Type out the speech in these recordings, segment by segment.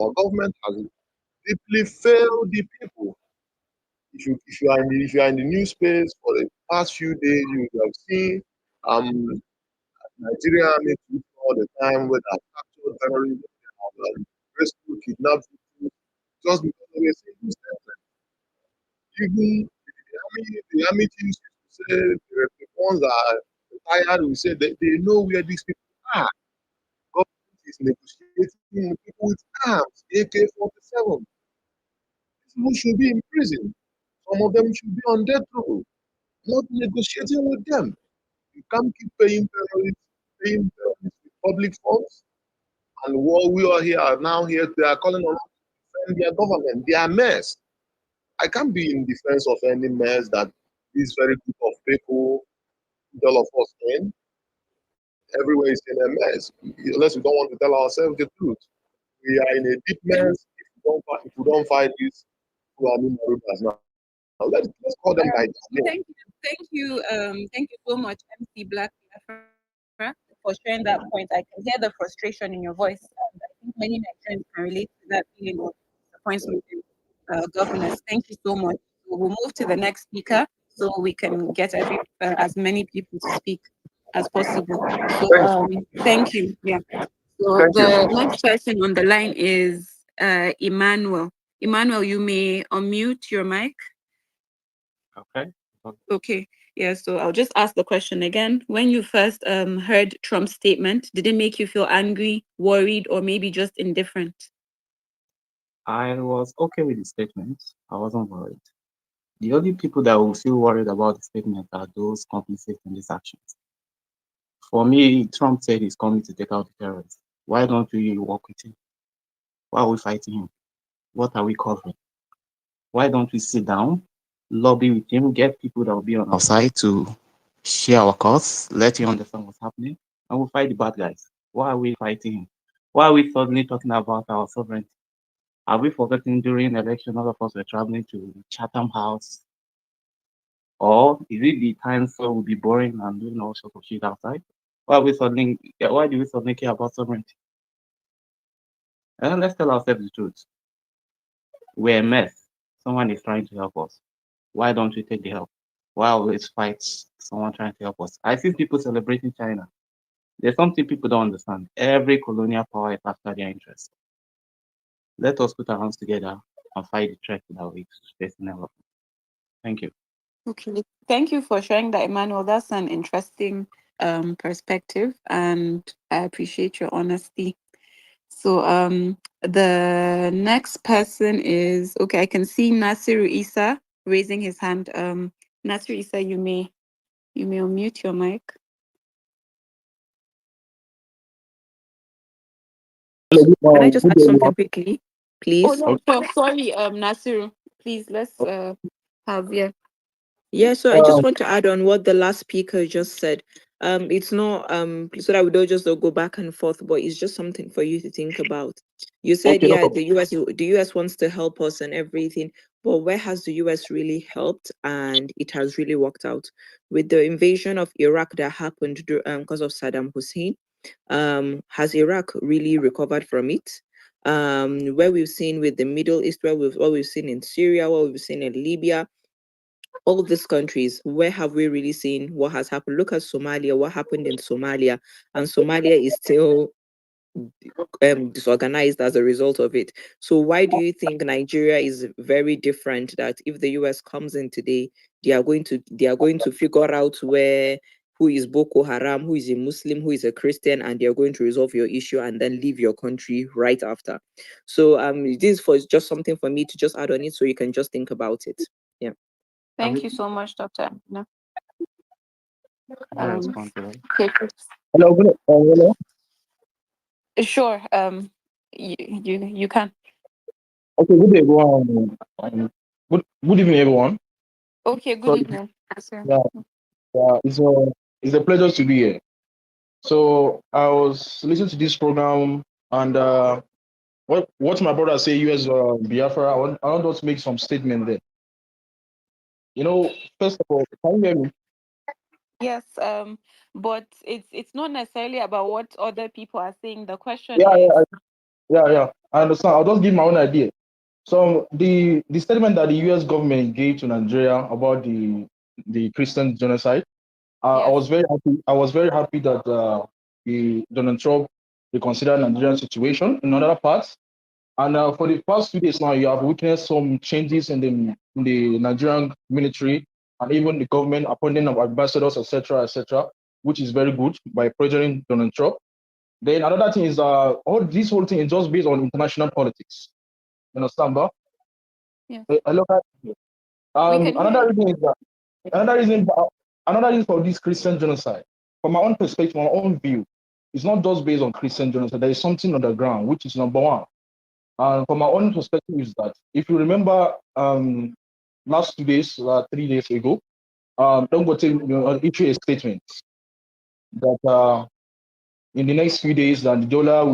Our government has deeply failed the people. If you are in the news space for the past few days, you would have seen um Nigerian army troops all the time where they have captured terrorists, they have rescued, kidnapped people just because of a single statement. Even the army chiefs used to say the ones that are retired will say they know where these people are. Government is negotiating with people with arms, AK-47. These people should be in prison. Some of them should be on death row, not negotiating with them. You can't keep paying terrorists with public funds. And what we are here are now here, they are calling on us to defend their government. They are mess. I can't be in defense of any mess that this very group of people, all of us in. Everywhere is in a mess, unless we don't want to tell ourselves the truth. We are in a deep mess if we don't fight these Fulani Marooners now. Let's call them by their name. Thank you so much, MC Black Biafra, for sharing that point. I can hear the frustration in your voice, and I think many Nigerians can relate to that feeling of disappointment in governors. Thank you so much. So we'll move to the next speaker so we can get as many people to speak as possible. So thank you. Yeah. So Thank you. the next person on the line is Emmanuel. Emmanuel, you may unmute your mic. Okay. Okay. Yeah, so I'll just ask the question again. When you first heard Trump's statement, did it make you feel angry, worried, or maybe just indifferent? I was okay with the statement. I wasn't worried. The only people that will feel worried about the statement are those complicit in these actions. For me, Trump said he's coming to take out the terrorists. Why don't we work with him? Why are we fighting him? What are we covering? Why don't we sit down, lobby with him, get people that will be on our side to share our cause, let him understand what's happening, and we'll fight the bad guys. Why are we fighting him? Why are we suddenly talking about our sovereignty? Are we forgetting during election all of us were traveling to Chatham House? Or is it the times where we'll be boring and doing all sorts of shit outside? Why do we suddenly care about sovereignty? And let's tell ourselves the truth. We're a mess. Someone is trying to help us. Why don't we take the help? Why always fight someone trying to help us? I see people celebrating China. There's something people don't understand. Every colonial power is after their interest. Let us put our hands together and fight the threat that we're facing now. Thank you. Okay. Thank you for sharing that, Emmanuel. That's an interesting perspective, and I appreciate your honesty. So the next person is okay. I can see Nasiru Isa raising his hand. Nasiru Isa, you may unmute your mic. Can I just add something quickly, please? Oh no, sorry, Nasiru. Please let's have Yeah, so I just want to add on what the last speaker just said. It's not so that we don't just go back and forth, but it's just something for you to think about. You said, yeah, the US wants to help us and everything, but where has the US really helped? And it has really worked out with the invasion of Iraq that happened because of Saddam Hussein. Has Iraq really recovered from it? Where we've seen with the Middle East, what we've seen in Syria, what we've seen in Libya, all these countries, where have we really seen what has happened? Look at Somalia, what happened in Somalia, and Somalia is still disorganized as a result of it. So why do you think Nigeria is very different? That if the US comes in today, they are going to figure out who is Boko Haram, who is a Muslim, who is a Christian, and they are going to resolve your issue and then leave your country right after. So this is just something for me to just add on it, so you can just think about it. Yeah. Thank you so much, Dr. No. Hello. Sure. You can. Okay, good day, everyone. Good evening, everyone. Okay, good evening. Yeah, it's a pleasure to be here. So I was listening to this program, and what my brother say, US Biafra. I want to make some statement there. First of all, can you hear me? Yes, but it's not necessarily about what other people are saying. The question Yeah, is, Yeah. I understand. I'll just give my own idea. So the statement that the U.S. government gave to Nigeria about the Christian genocide, I Yes. was very happy. I was very happy that the Donald Trump reconsidered Nigerian situation in other parts. And for the past 2 days now, you have witnessed some changes in the Nigerian military and even the government appointing of ambassadors, etc., which is very good by pressuring Donald Trump. Then another thing is all this whole thing is just based on international politics. You understand, bro? Yes. I look at We can hear another you. reason is that another reason another reason for this Christian genocide, from my own perspective, my own view, it's not just based on Christian genocide. There is something on the ground, which is number one. And from my own perspective, is that if you remember, last 2 days, 3 days ago, Dangote issued a statement that in the next few days that the dollar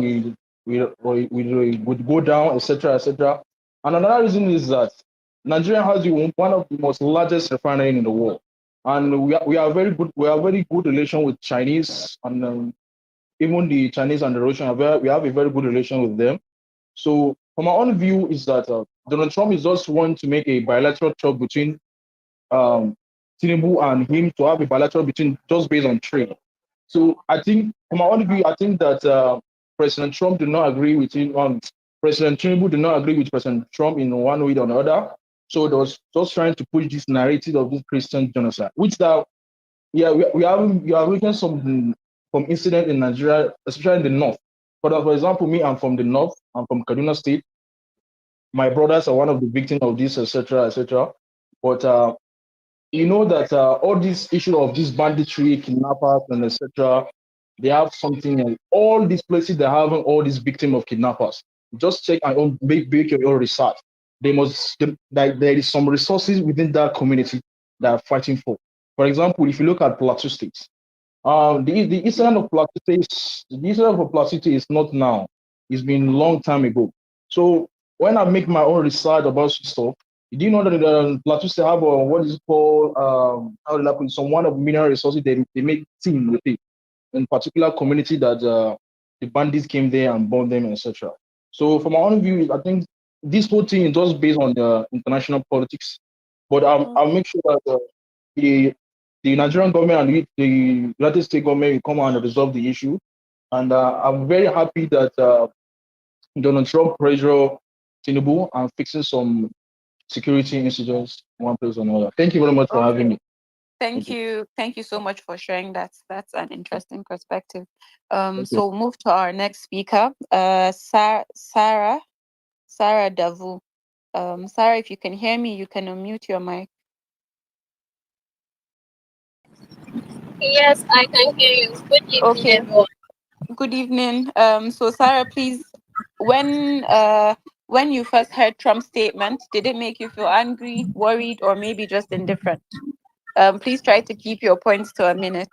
would go down, etc. And another reason is that Nigeria has one of the most largest refinery in the world, and we are very good relation with Chinese, and even the Chinese and the Russian we have a very good relation with them. So, from my own view, is that Donald Trump is just wanting to make a bilateral talk between um, Tinubu and him to have a bilateral between just based on trade. So I think, from my own view, I think that President Trump did not agree with him. President Tinubu did not agree with President Trump in one way or another. So they was just trying to push this narrative of this Christian genocide, which that yeah we are looking some incident in Nigeria, especially in the north. For example, me, I'm from the north. I'm from Kaduna State. My brothers are one of the victims of this, etc. But you know that all this issue of this banditry, kidnappers, and etc. They have something. All these places they have all these victims of kidnappers. Just check and make your own research. Like there is some resources within that community that are fighting for. For example, if you look at Plateau State, the incident of Plateau State is not now. It's been a long time ago. So when I make my own research about stuff, do you know that Plateau State have what is called how do I put it, some one of mineral resources they make team with it in particular community that the bandits came there and burned them, etc. So from my own view, I think this whole thing is just based on the international politics. But I'll make sure that the the Nigerian government and the United States government will come out and resolve the issue. And I'm very happy that Donald Trump pressure Tinubu and fixing some security incidents one place or another. Thank you very much for having Okay. me. Thank Thank you. you. Thank you so much for sharing that. That's an interesting perspective. Thank you. So we'll move to our next speaker, Sarah Davu. Sarah, if you can hear me, you can unmute your mic. Yes, I can hear you. Good evening, Okay. everyone. Good evening. So Sarah, please, when you first heard Trump's statement, did it make you feel angry, worried, or maybe just indifferent? Please try to keep your points to a minute.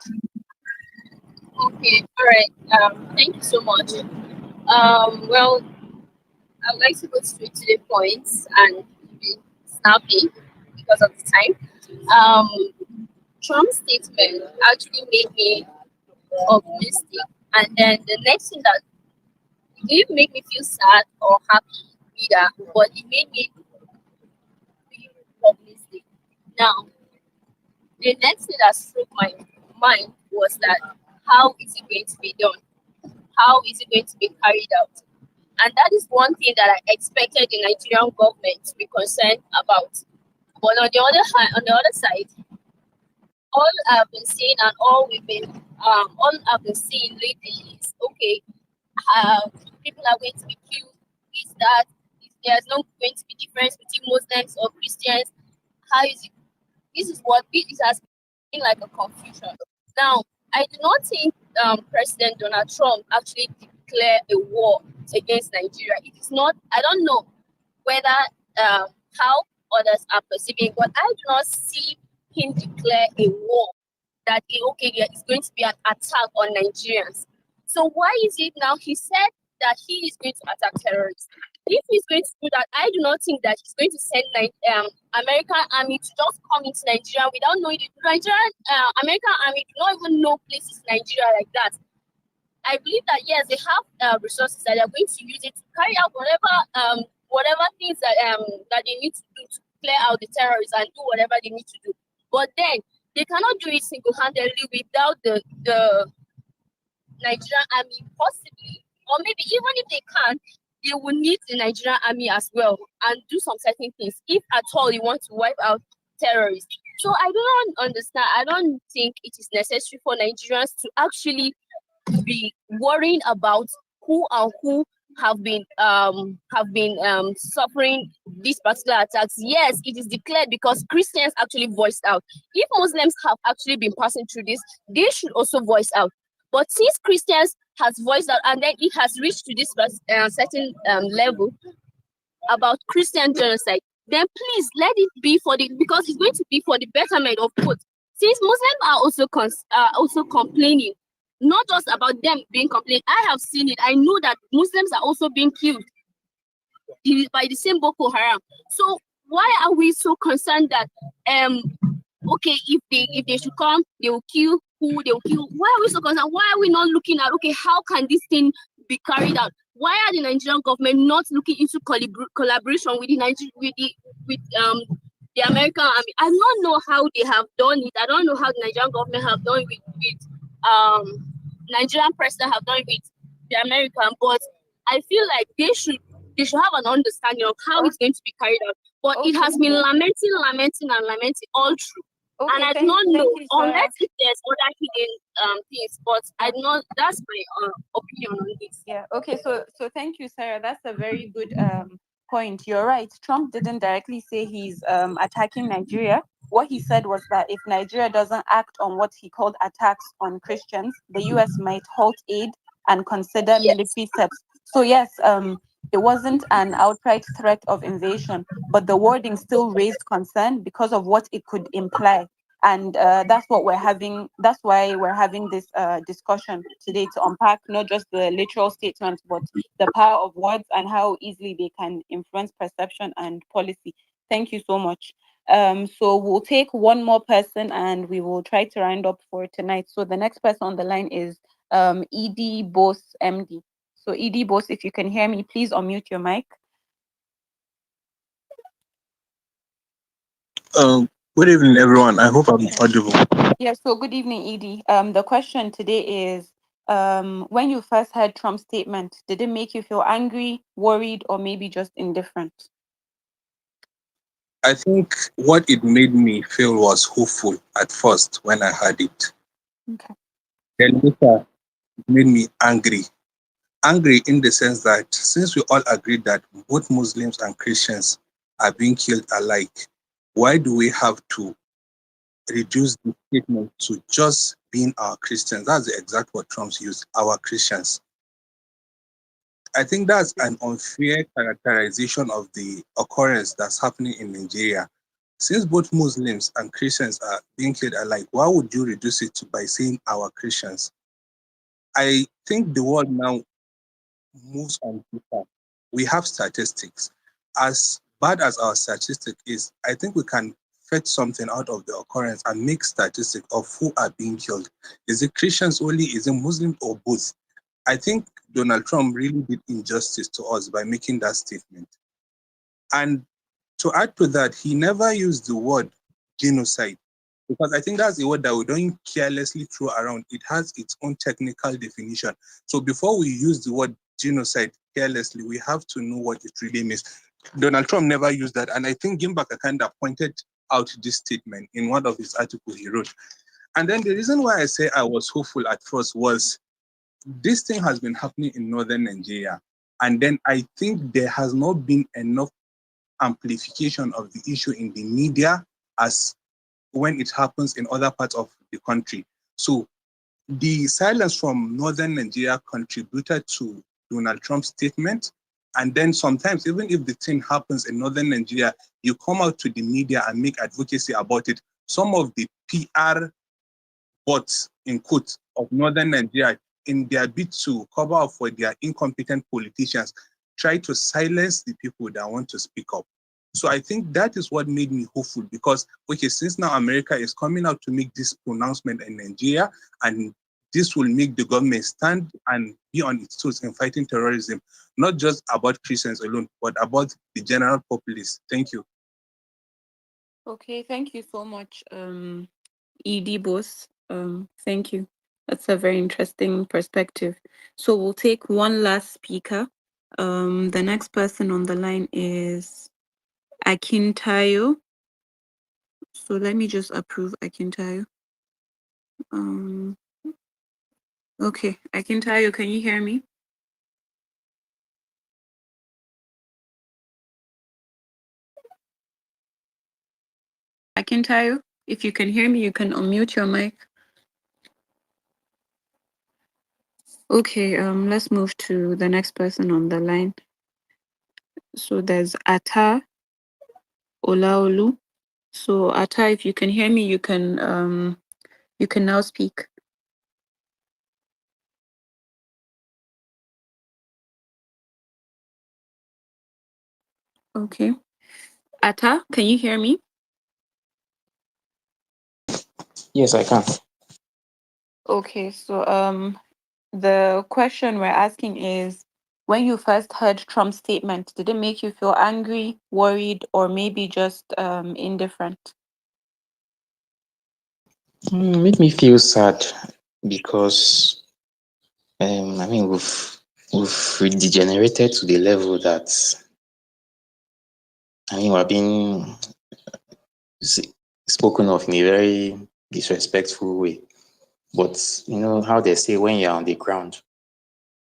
Okay, all right. Thank you so much. Well, I'd like to go straight to the points and be snappy because of the time. Trump's statement actually made me optimistic, and then the next thing that it didn't make me feel sad or happy either, but it made me feel optimistic. Now, the next thing that struck my mind was that how is it going to be done? How is it going to be carried out? And that is one thing that I expected the Nigerian government to be concerned about. But on the other hand, on the other side, all I've been seeing and all I've been seeing lately is okay, uh, people are going to be killed, is that there's not going to be difference between Muslims or Christians. How is it? This has been like a confusion. Now, I do not think President Donald Trump actually declared a war against Nigeria. It is not. I don't know whether how others are perceiving, but I do not see him declare a war that okay, there is going to be an attack on Nigerians. So why is it now he said that he is going to attack terrorists? If he's going to do that, I do not think that he's going to send American army to just come into Nigeria without knowing the Nigerian American army do not even know places in Nigeria like that. I believe that yes, they have resources that they're going to use it to carry out whatever things that they need to do to clear out the terrorists and do whatever they need to do. But then they cannot do it single-handedly without the Nigerian army, possibly, or maybe even if they can, they will need the Nigerian army as well and do some certain things if at all you want to wipe out terrorists. So I don't understand. I don't think it is necessary for Nigerians to actually be worrying about who have been suffering these particular attacks. Yes, it is declared because Christians actually voiced out. If Muslims have actually been passing through this, they should also voice out. But since Christians has voiced out and then it has reached to this certain level about Christian genocide, then please let it be because it's going to be for the betterment of both. Since Muslims are also complaining, not just about them being complaining. I have seen it. I know that Muslims are also being killed by the same Boko Haram. So why are we so concerned that okay, if they should come, they will kill who they will kill? Why are we so concerned? Why are we not looking at okay, how can this thing be carried out? Why are the Nigerian government not looking into collaboration with the American army? I don't know how they have done it. I don't know how the Nigerian government have done it with Nigerian president have done it with the American, but I feel like they should have an understanding of how it's going to be carried out. But it has been lamenting all through. And I do not know unless if there's other hidden things, but I do not. That's my opinion on this. Yeah. Okay. So thank you, Sarah. That's a very good point. You're right. Trump didn't directly say he's attacking Nigeria. What he said was that if Nigeria doesn't act on what he called attacks on Christians, the U.S. might halt aid and consider military steps. So yes, it wasn't an outright threat of invasion, but the wording still raised concern because of what it could imply. And that's what we're having. That's why we're having this discussion today to unpack not just the literal statements, but the power of words and how easily they can influence perception and policy. Thank you so much. So we'll take one more person and we will try to round up for tonight. So the next person on the line is ED Boss MD. So ED Boss, if you can hear me, please unmute your mic. Good evening, everyone. I hope I'm audible. Yeah, so good evening, Edie. The question today is, when you first heard Trump's statement, did it make you feel angry, worried, or maybe just indifferent? I think what it made me feel was hopeful at first when I heard it. Okay. Then later, it made me angry. Angry in the sense that since we all agreed that both Muslims and Christians are being killed alike, why do we have to reduce the statement to just being our Christians? That's the exact word Trump used, our Christians. I think that's an unfair characterization of the occurrence that's happening in Nigeria. Since both Muslims and Christians are being killed alike, why would you reduce it to by saying our Christians? I think the world now moves on data. We have statistics. As bad as our statistic is, I think we can fetch something out of the occurrence and make statistics of who are being killed. Is it Christians only? Is it Muslims or both? I think Donald Trump really did injustice to us by making that statement. And to add to that, he never used the word genocide, because I think that's the word that we don't carelessly throw around. It has its own technical definition. So before we use the word genocide carelessly, we have to know what it really means. Donald Trump never used that. And I think Gimbak kind of pointed out this statement in one of his articles he wrote. And then the reason why I say I was hopeful at first was this thing has been happening in northern Nigeria. And then I think there has not been enough amplification of the issue in the media as when it happens in other parts of the country. So the silence from northern Nigeria contributed to Donald Trump's statement. And then sometimes, even if the thing happens in northern Nigeria, you come out to the media and make advocacy about it. Some of the PR bots, in quotes, of northern Nigeria, in their bid to cover up for their incompetent politicians, try to silence the people that want to speak up. So I think that is what made me hopeful, because, okay, since now America is coming out to make this pronouncement in Nigeria, and this will make the government stand and be on its toes in fighting terrorism, not just about Christians alone, but about the general populace. Thank you. Okay, thank you so much, ED boss. Thank you. That's a very interesting perspective. So we'll take one last speaker. The next person on the line is Akintayo. So let me just approve Akintayo. Okay, Akintayo, can you hear me? Akintayo, if you can hear me, you can unmute your mic. Okay, let's move to the next person on the line. So there's Ata Olaolu. So Ata, if you can hear me, you can now speak. Okay. Ata, can you hear me? Yes, I can. Okay, so the question we're asking is, when you first heard Trump's statement, did it make you feel angry, worried, or maybe just indifferent? Made me feel sad because I mean we've degenerated to the level that I mean we're being spoken of in a very disrespectful way. But you know how they say when you're on the ground,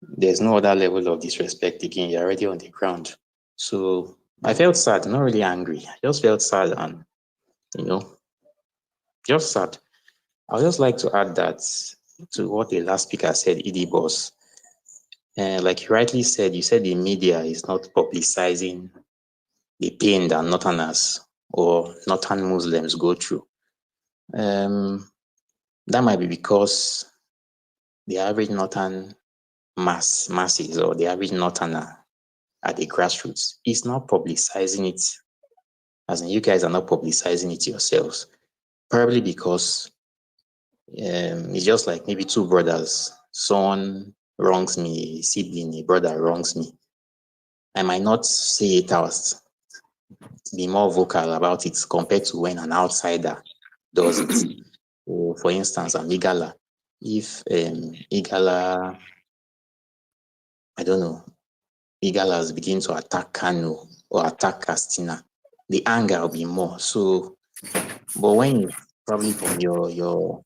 there's no other level of disrespect again. You're already on the ground. So I felt sad, not really angry. I just felt sad and you know, just sad. I would just like to add that to what the last speaker said, ED boss. Like you rightly said, you said the media is not publicizing the pain that Northerners or Northern Muslims go through. That might be because the average Northern masses or the average Northerner at the grassroots is not publicizing it, as in you guys are not publicizing it yourselves. Probably because it's just like maybe two brothers. Someone wrongs me, a sibling, a brother wrongs me. I might not say it out, be more vocal about it compared to when an outsider does it. So for instance, I'm Igala. If Igala, I don't know, Igalas begin to attack Kano or attack Castina, the anger will be more. So, but when it's probably from your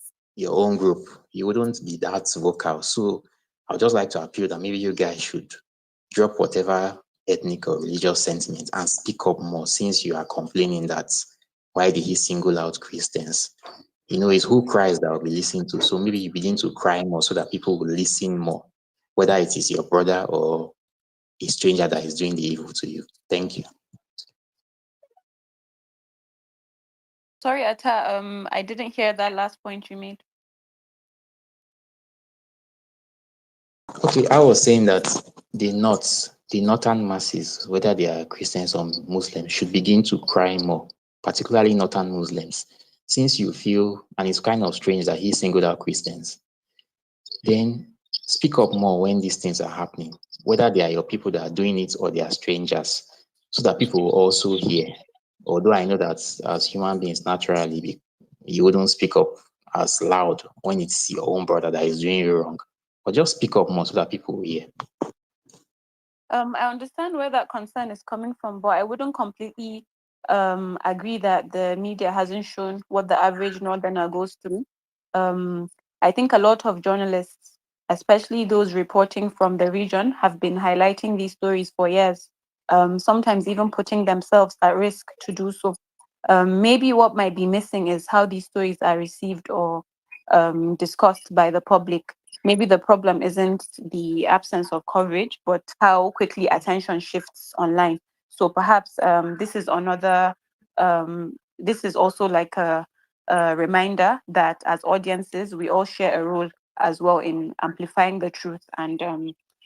own group, you wouldn't be that vocal. So, I'd just like to appeal that maybe you guys should drop whatever ethnic or religious sentiment and speak up more, since you are complaining that why did he single out Christians? You know, it's who cries that will be listened to. So maybe you begin to cry more so that people will listen more, whether it is your brother or a stranger that is doing the evil to you. Thank you. Sorry, Ata, I didn't hear that last point you made. Okay, I was saying that the northern masses, whether they are Christians or Muslims, should begin to cry more, particularly northern Muslims, since you feel, and it's kind of strange that he singled out Christians. Then speak up more when these things are happening, whether they are your people that are doing it or they are strangers, so that people will also hear. Although I know that as human beings, naturally, you wouldn't speak up as loud when it's your own brother that is doing you wrong, but just speak up more so that people will hear. I understand where that concern is coming from, but I wouldn't completely agree that the media hasn't shown what the average northerner goes through. Um, I think a lot of journalists, especially those reporting from the region, have been highlighting these stories for years, sometimes even putting themselves at risk to do so. Maybe what might be missing is how these stories are received or discussed by the public. Maybe the problem isn't the absence of coverage, but how quickly attention shifts online. So perhaps this is also like a reminder that as audiences, we all share a role as well in amplifying the truth and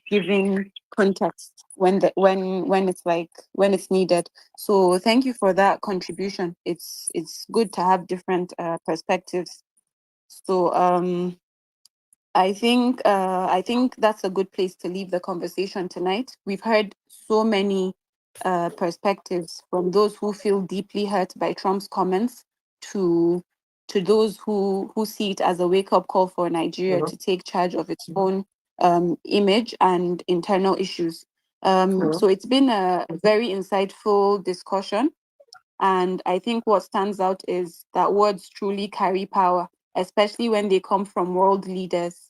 giving context when it's needed. So thank you for that contribution. It's good to have different perspectives. So I think that's a good place to leave the conversation tonight. We've heard so many perspectives from those who feel deeply hurt by Trump's comments to those who see it as a wake up call for Nigeria to take charge of its own image and internal issues. So it's been a very insightful discussion. And I think what stands out is that words truly carry power, especially when they come from world leaders.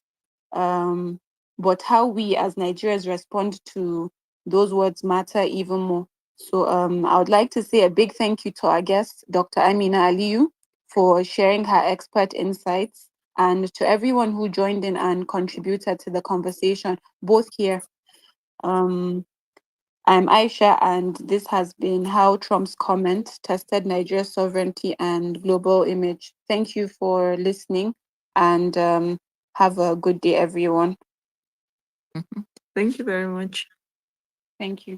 Um, but how we as Nigerians respond to those words matter even more. So I would like to say a big thank you to our guest, Dr. Amina Aliyu, for sharing her expert insights, and to everyone who joined in and contributed to the conversation, both here. Um, I'm Aisha, and this has been How Trump's Comment Tested Nigeria's Sovereignty and Global Image. Thank you for listening, and have a good day, everyone. Thank you very much. Thank you.